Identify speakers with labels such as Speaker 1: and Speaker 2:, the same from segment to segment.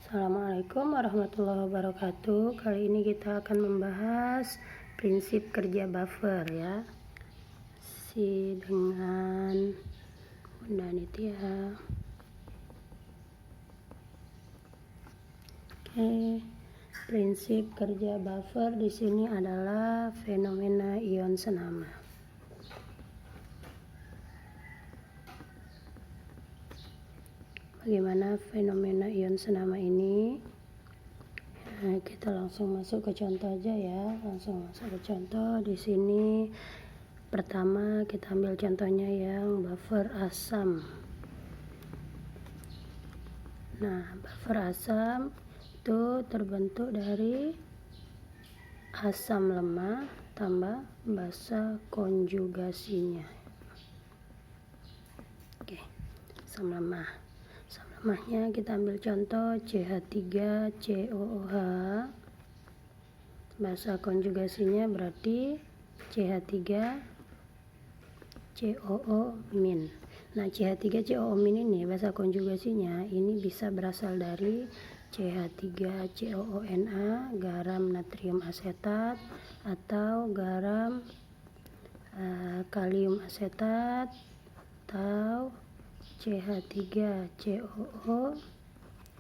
Speaker 1: Assalamualaikum warahmatullahi wabarakatuh. Kali ini kita akan membahas prinsip kerja buffer ya. Dengan Bunda Nitya. Oke. Prinsip kerja buffer di sini adalah fenomena ion senama. Bagaimana fenomena ion senama ini? Nah, kita langsung masuk ke contoh aja ya. Langsung masuk ke contoh. Di sini pertama kita ambil contohnya yang buffer asam. Nah, buffer asam itu terbentuk dari asam lemah tambah basa konjugasinya. Oke, asam lemah. Lemahnya kita ambil contoh CH3COOH. Basa konjugasinya berarti CH3COO-. Nah, CH3COO- ini basa konjugasinya ini bisa berasal dari CH3COONa, garam natrium asetat, atau garam kalium asetat, atau CH3COO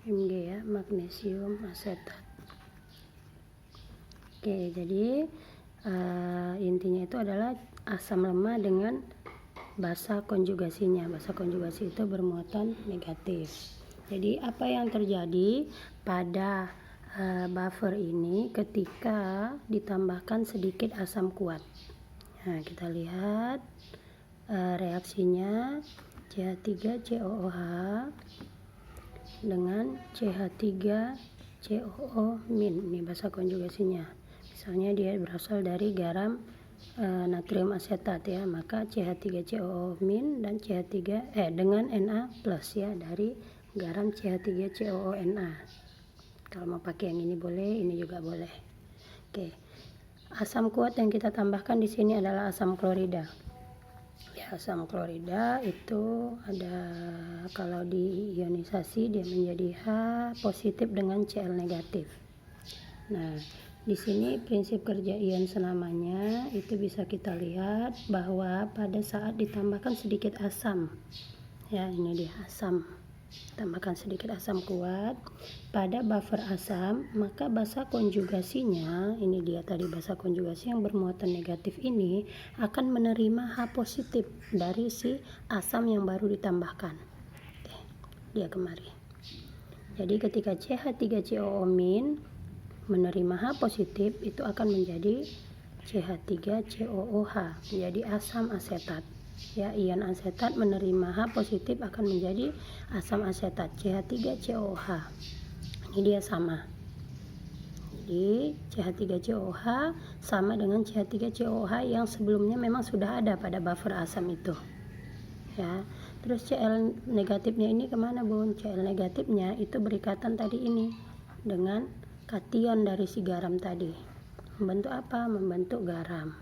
Speaker 1: Mg ya, magnesium asetat. Oke, jadi intinya itu adalah asam lemah dengan basa konjugasinya. Basa konjugasi itu bermuatan negatif. Jadi apa yang terjadi pada buffer ini ketika ditambahkan sedikit asam kuat? Nah, kita lihat reaksinya CH3COOH dengan CH3COO-. Ini basa konjugasinya. Misalnya dia berasal dari garam natrium asetat ya, maka CH3COO- dan CH3 dengan Na+ ya, dari garam CH3COO-Na. Kalau mau pakai yang ini boleh, ini juga boleh. Oke. Asam kuat yang kita tambahkan di sini adalah asam klorida. Ya, asam klorida itu ada, kalau diionisasi dia menjadi H positif dengan Cl negatif. Nah, di sini prinsip kerja ion senamanya itu bisa kita lihat bahwa pada saat ditambahkan sedikit asam, ya ini dia asam, tambahkan sedikit asam kuat pada buffer asam, maka basa konjugasinya, ini dia tadi basa konjugasi yang bermuatan negatif ini akan menerima H positif dari si asam yang baru ditambahkan. Oke, dia kemari. Jadi ketika CH3COO- menerima H positif, itu akan menjadi CH3COOH, menjadi asam asetat. Ya, ion asetat menerima H positif akan menjadi asam asetat CH3COOH. Ini dia sama. Jadi CH3COOH sama dengan CH3COOH yang sebelumnya memang sudah ada pada buffer asam itu. Ya. Terus Cl negatifnya ini kemana, Bun? Cl negatifnya itu berikatan tadi ini dengan kation dari si garam tadi. Membentuk apa? Membentuk garam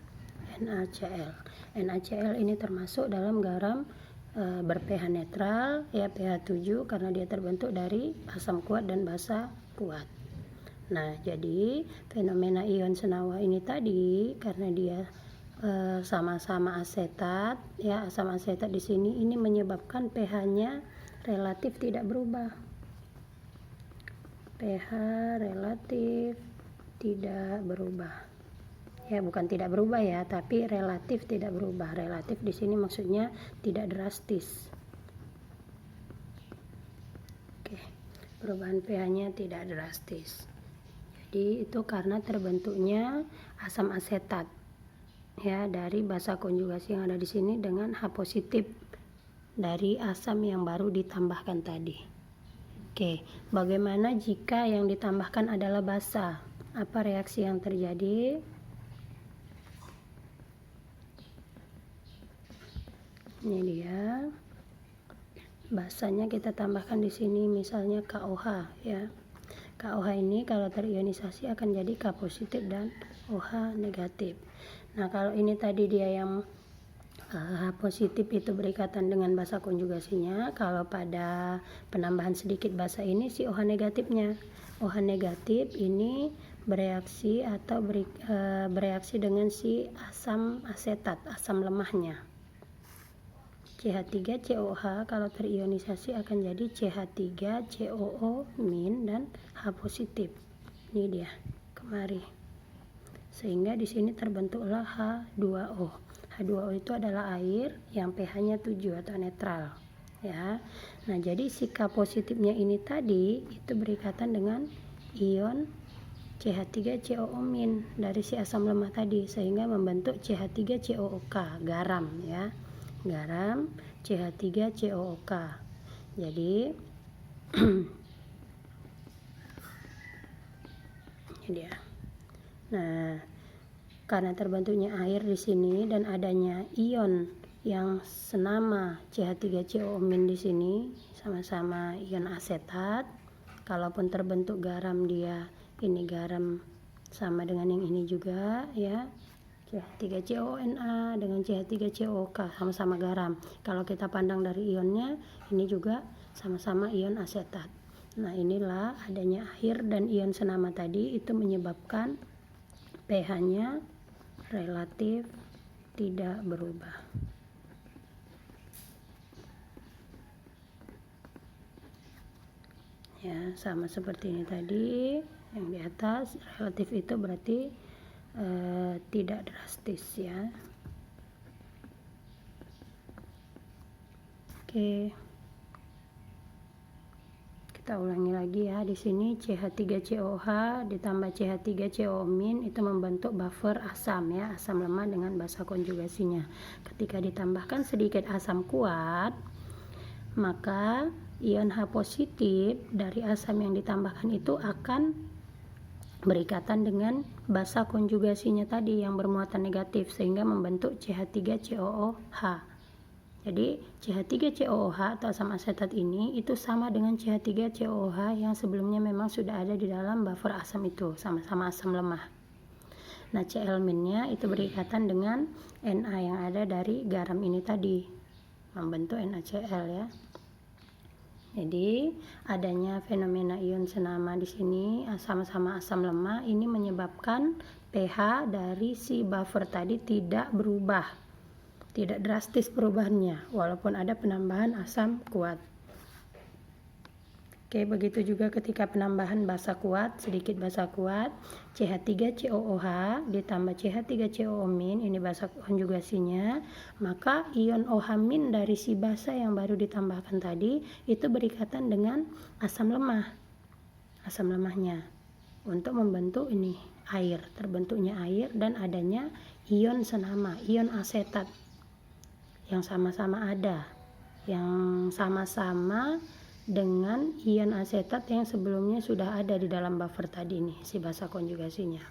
Speaker 1: NaCl. NaCl ini termasuk dalam garam ber-pH netral ya, pH 7, karena dia terbentuk dari asam kuat dan basa kuat. Nah, jadi fenomena ion senyawa ini tadi karena dia sama-sama asetat ya, asam asetat di sini ini menyebabkan pH-nya relatif tidak berubah. pH relatif tidak berubah. Ya, bukan tidak berubah ya, tapi relatif tidak berubah. Relatif di sini maksudnya tidak drastis. Oke, perubahan pH-nya tidak drastis. Jadi itu karena terbentuknya asam asetat ya, dari basa konjugasi yang ada di sini dengan H positif dari asam yang baru ditambahkan tadi. Oke, bagaimana jika yang ditambahkan adalah basa? Apa reaksi yang terjadi? Ini dia. Basanya kita tambahkan di sini misalnya KOH ya. KOH ini kalau terionisasi akan jadi K positif dan OH negatif. Nah, kalau ini tadi dia yang H positif itu berikatan dengan basa konjugasinya. Kalau pada penambahan sedikit basa ini si OH negatifnya. OH negatif ini bereaksi atau bereaksi dengan si asam asetat, asam lemahnya. CH3COOH kalau terionisasi akan jadi CH3COO- dan H positif. Ini dia kemari. Sehingga di sini terbentuklah H2O. H2O itu adalah air yang pH-nya 7 atau netral, ya. Nah, jadi si K positifnya ini tadi itu berikatan dengan ion CH3COO- dari si asam lemah tadi sehingga membentuk CH3COOK, garam, ya. Garam CH3COOK. Jadi ini dia. Nah, karena terbentuknya air di sini dan adanya ion yang senama CH3COO- di sini sama-sama ion asetat. Kalaupun terbentuk garam dia ini garam sama dengan yang ini juga, ya. CH3CONA dengan CH3COK sama-sama garam. Kalau kita pandang dari ionnya ini juga sama-sama ion asetat. Nah, inilah adanya air dan ion senama tadi itu menyebabkan pH-nya relatif tidak berubah. Ya, sama seperti ini tadi yang di atas. Relatif itu berarti tidak drastis, ya. Oke. Kita ulangi lagi ya. Di sini CH3COOH ditambah CH3COO- itu membentuk buffer asam, ya, asam lemah dengan basa konjugasinya. Ketika ditambahkan sedikit asam kuat, maka ion H positif dari asam yang ditambahkan itu akan berikatan dengan basa konjugasinya tadi yang bermuatan negatif sehingga membentuk CH3COOH. Jadi CH3COOH atau asam asetat ini itu sama dengan CH3COOH yang sebelumnya memang sudah ada di dalam buffer asam itu, sama-sama asam lemah. Nah, Cl- itu berikatan dengan Na yang ada dari garam ini tadi, membentuk NaCl, ya. Jadi adanya fenomena ion senama di sini sama-sama asam lemah ini menyebabkan pH dari si buffer tadi tidak berubah, tidak drastis perubahannya walaupun ada penambahan asam kuat. Oke, begitu juga ketika penambahan basa kuat, sedikit basa kuat, CH3COOH ditambah CH3COO- ini basa konjugasinya, maka ion OH- dari si basa yang baru ditambahkan tadi itu berikatan dengan asam lemah, asam lemahnya untuk membentuk ini air, terbentuknya air dan adanya ion senama, ion asetat yang sama-sama ada, yang sama-sama dengan ion asetat yang sebelumnya sudah ada di dalam buffer tadi nih, si basa konjugasinya.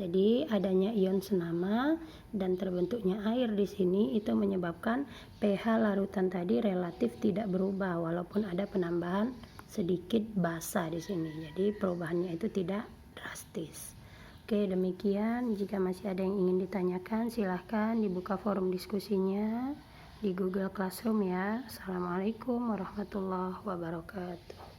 Speaker 1: Jadi adanya ion senama dan terbentuknya air di sini itu menyebabkan pH larutan tadi relatif tidak berubah walaupun ada penambahan sedikit basa di sini. Jadi perubahannya itu tidak drastis. Oke, demikian. Jika masih ada yang ingin ditanyakan, silahkan dibuka forum diskusinya di Google Classroom, ya. Assalamualaikum warahmatullahi wabarakatuh.